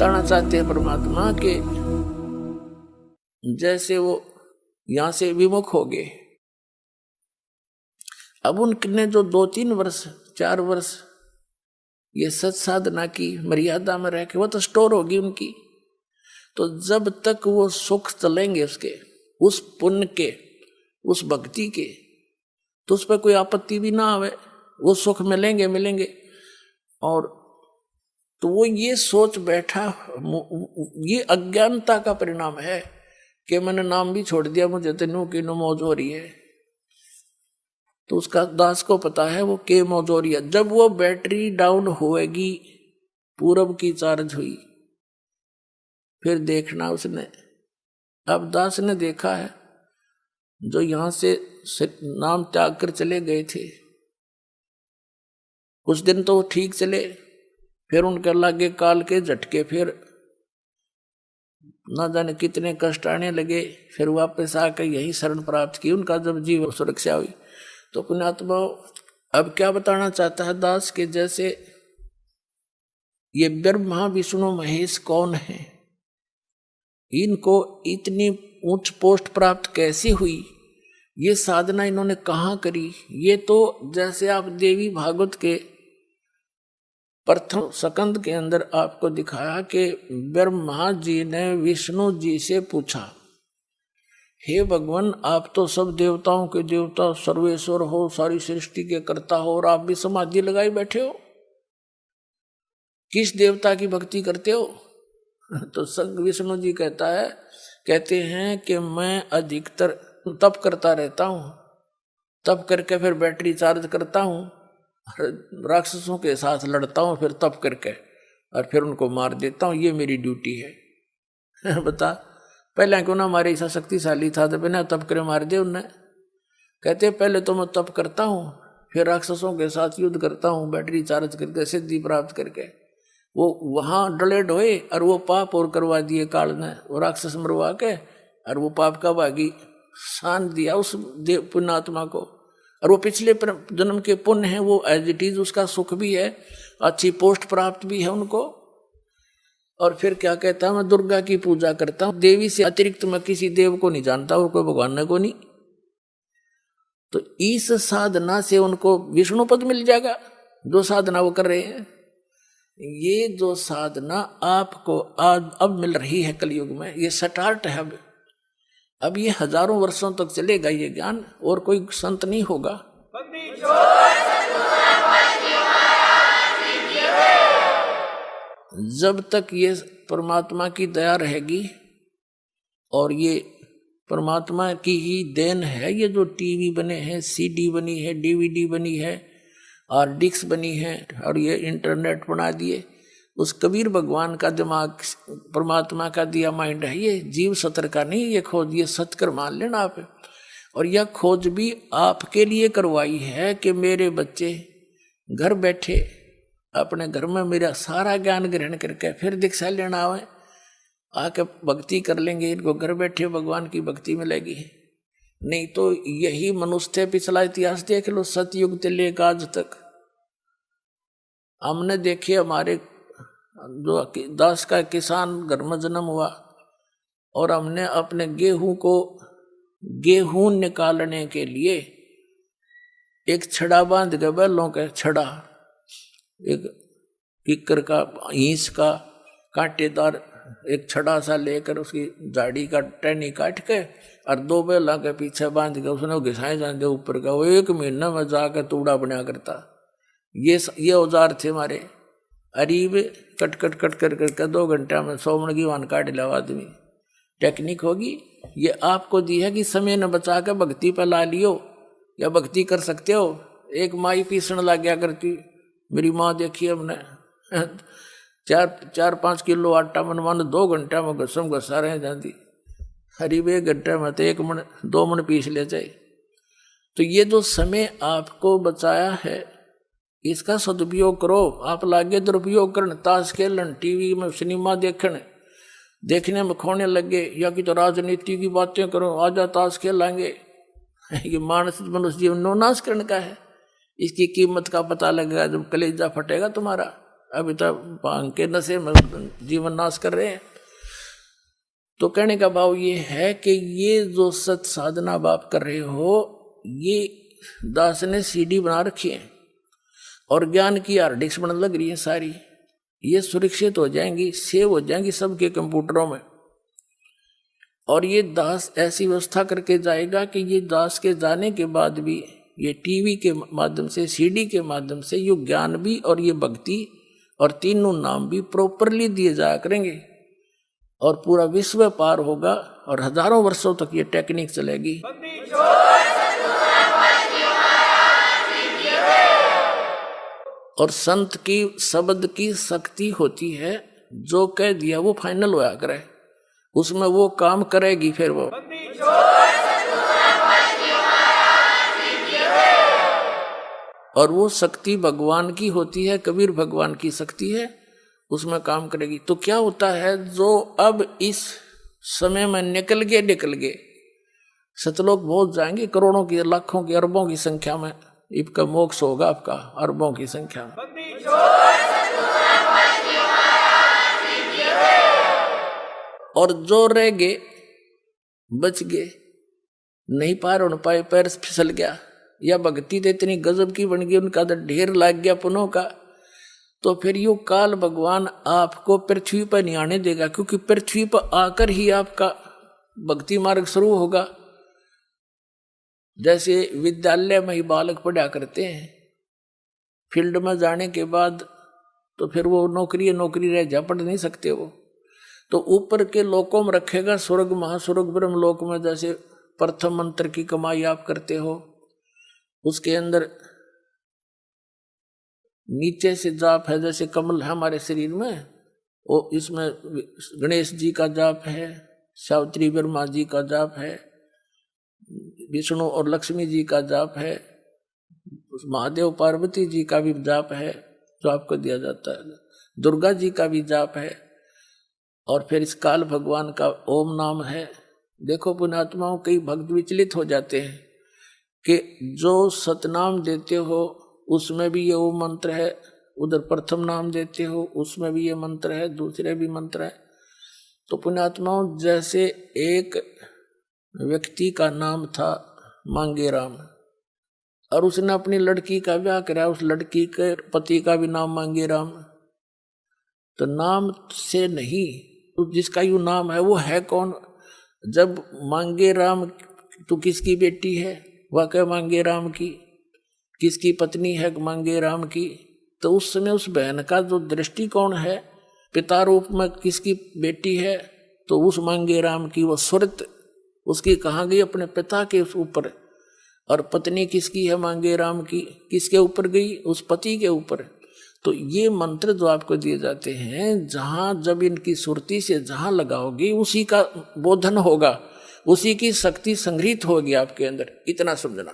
बताना चाहते हैं परमात्मा के जैसे वो यहां से विमुख हो गए, अब उनने जो 2-3 वर्ष 4 वर्ष ये सत साधना की मर्यादा में रह के वो तो स्टोर होगी उनकी, तो जब तक वो सुख चलेंगे उसके, उस पुण्य के, उस भक्ति के, तो उस पर कोई आपत्ति भी ना आवे, वो सुख मिलेंगे मिलेंगे। और तो वो ये सोच बैठा, ये अज्ञानता का परिणाम है कि मैंने नाम भी छोड़ दिया, मुझे तेनों की नो मौज हो रही है। तो उसका दास को पता है वो के मौज हो रही है। जब वो बैटरी डाउन होएगी, पूरब की चार्ज हुई, फिर देखना उसने, अब दास ने देखा है जो यहां से नाम त्याग कर चले गए थे, कुछ दिन तो ठीक चले, फिर उनके लागे काल के झटके, फिर ना जाने कितने कष्ट आने लगे, फिर वापस आकर यही शरण प्राप्त की, उनका जब जीव सुरक्षा हुई। तो पुण्यात्मा अब क्या बताना चाहता है दास के जैसे ये ब्रह्मा विष्णु महेश कौन है, इनको इतनी उच्च पोस्ट प्राप्त कैसी हुई, ये साधना इन्होंने कहाँ करी। ये तो जैसे आप देवी भागवत के प्रथम स्कंद के अंदर आपको दिखाया कि ब्रह्मा जी ने विष्णु जी से पूछा, हे भगवान आप तो सब देवताओं के देवता सर्वेश्वर हो, सारी सृष्टि के कर्ता हो, और आप भी समाधि लगाए बैठे हो, किस देवता की भक्ति करते हो? तो संग विष्णु जी कहते हैं कि मैं अधिकतर तप करता रहता हूं, तप करके फिर बैटरी चार्ज करता हूं, राक्षसों के साथ लड़ता हूं, फिर तप करके और फिर उनको मार देता हूं, ये मेरी ड्यूटी है। बता पहले क्यों ना हमारे ऐसा शक्तिशाली था तो बिना तप करे मार दे उन्हें। कहते पहले तो मैं तप करता हूं, फिर राक्षसों के साथ युद्ध करता हूं, बैटरी चार्ज करके सिद्धि प्राप्त करके, वो वहां डले ढोए और वो पाप और करवा दिए काल ने, वो राक्षस मरवा के, और वो पाप का भागी शान दिया उस पुण्यात्मा को, और वो पिछले जन्म के पुण्य है, वो एज इट इज उसका सुख भी है, अच्छी पोस्ट प्राप्त भी है उनको। और फिर क्या कहता है, मैं दुर्गा की पूजा करता हूं, देवी से अतिरिक्त मैं किसी देव को नहीं जानता और कोई भगवान को नहीं। तो इस साधना से उनको विष्णु पद मिल जाएगा, जो साधना वो कर रहे हैं। ये जो साधना आपको आज अब मिल रही है कलयुग में, ये स्टार्ट है। अब ये हजारों वर्षों तक चलेगा ये ज्ञान, और कोई संत नहीं होगा। जब तक ये परमात्मा की दया रहेगी, और ये परमात्मा की ही देन है, ये जो टीवी बने हैं, सीडी बनी है, डीवीडी बनी है, और डिस्क बनी है, और ये इंटरनेट बना दिए, उस कबीर भगवान का दिमाग, परमात्मा का दिया माइंड है, ये जीव सतर का नहीं। ये खोज, ये सत्कर मान लेना आप। और यह खोज भी आपके लिए करवाई है कि मेरे बच्चे घर बैठे अपने घर में मेरा सारा ज्ञान ग्रहण करके फिर दीक्षा लेना आवे, आके भक्ति कर लेंगे, इनको घर बैठे भगवान की भक्ति मिलेगी। नहीं तो यही मनुष्य पिछला इतिहास देख लो, सतयुग से लेकर आज तक हमने देखे, हमारे जो दास का किसान घर में जन्म हुआ, और हमने अपने गेहूं निकालने के लिए एक छड़ा बांध के, बैलों का छड़ा, एक किक्कर का, ईंस का कांटेदार एक छड़ा सा लेकर उसकी झाड़ी का टहनी काट के और 2 बैलों के पीछे बांध के उसने घिसाए जाते ऊपर का, वो 1 महीना में जाकर तूड़ा बना करता। ये औजार थे हमारे। अरीब कट कट कट कर करके 2 घंटा में 100 मन की वान काट लिया आदमी। टेक्निक होगी, ये आपको दी है कि समय न बचा कर भक्ति पर ला लियो, या भक्ति कर सकते हो। एक माई पीसण लग गया करती, मेरी माँ देखी हमने, 4-5 किलो आटा मन 2 घंटा में घसम घसा रहे जाती। करीब 1 घंटे में तो 1 मन 2 मन पीस ले जाए। तो ये जो समय आपको बचाया है, इसका सदुपयोग करो। आप लागे दुरुपयोग करने, ताश खेलन, टीवी में सिनेमा देखने में खोने लगे, या कि तो राजनीति की बातें करो, आजा ताश खेलेंगे। ये मानस मनुष्य जीवन नो नाश करने का है। इसकी कीमत का पता लगेगा जब कलेजा फटेगा तुम्हारा। अभी तो भांग के नशे में जीवन नाश कर रहे हैं। तो कहने का भाव ये है कि ये जो सत साधना आप कर रहे हो, ये दास ने सीडी बना रखी है और ज्ञान की हार्ड डिस्क बनने लग रही है सारी। ये सुरक्षित हो जाएंगी, सेव हो जाएंगी सबके कंप्यूटरों में। और ये दास ऐसी व्यवस्था करके जाएगा कि ये दास के जाने के बाद भी ये टीवी के माध्यम से, सीडी के माध्यम से ये ज्ञान भी और ये भक्ति और तीनों नाम भी प्रॉपरली दिए जाया करेंगे और पूरा विश्व पार होगा और हजारों वर्षों तक ये टेक्निक चलेगी। और संत की शब्द की शक्ति होती है, जो कह दिया वो फाइनल होया करे, उसमें वो काम करेगी। फिर वो और वो शक्ति भगवान की होती है, कबीर भगवान की शक्ति है, उसमें काम करेगी। तो क्या होता है, जो अब इस समय में निकल गए सतलोक पहुंच जाएंगे, करोड़ों की, लाखों की, अरबों की संख्या में इनका मोक्ष होगा, आपका अरबों की संख्या में। और जो रह गए बच गए, नहीं पार हो पाए, पैर फिसल गया, या भक्ति तो इतनी गजब की बन गई, उनका तो ढेर लग गया पुनों का, तो फिर यो काल भगवान आपको पृथ्वी पर नहीं आने देगा, क्योंकि पृथ्वी पर आकर ही आपका भक्ति मार्ग शुरू होगा। जैसे विद्यालय में ही बालक पढ़ा करते हैं, फील्ड में जाने के बाद तो फिर वो नौकरी रह जा, पढ़ नहीं सकते वो, तो ऊपर के लोकों में रखेगा, स्वर्ग महास्वर्ग ब्रह्म लोक में जैसे प्रथम मंत्र की कमाई आप करते हो, उसके अंदर नीचे से जाप है, जैसे कमल है हमारे शरीर में, वो इसमें गणेश जी का जाप है, सावित्री ब्रह्मा जी का जाप है, विष्णु और लक्ष्मी जी का जाप है, महादेव पार्वती जी का भी जाप है जो आपको दिया जाता है, दुर्गा जी का भी जाप है, और फिर इस काल भगवान का ओम नाम है। देखो पुण्यात्माओं, कई भक्त विचलित हो जाते हैं कि जो सतनाम देते हो उसमें भी ये ओम मंत्र है, उधर प्रथम नाम देते हो उसमें भी ये मंत्र है, दूसरे भी मंत्र है। तो पुण्यात्माओं, जैसे एक व्यक्ति का नाम था मांगे राम, और उसने अपनी लड़की का ब्याह कराया, उस लड़की के पति का भी नाम मांगे राम, तो नाम से नहीं, जिसका यू नाम है वो है कौन? जब मांगे राम तो किसकी बेटी है? वह क्या मांगे राम की? किसकी पत्नी है मांगे राम की? तो उस समय उस बहन का जो दृष्टिकोण है, पिता रूप में किसकी बेटी है, तो उस मांगे राम की वो सुरत उसकी कहाँ गई? अपने पिता के ऊपर। और पत्नी किसकी है मांगे राम की? किसके ऊपर गई? उस पति के ऊपर। तो ये मंत्र जो आपको दिए जाते हैं, जहां जब इनकी सुरती से जहां लगाओगे उसी का बोधन होगा, उसी की शक्ति संग्रहित होगी आपके अंदर, इतना समझना।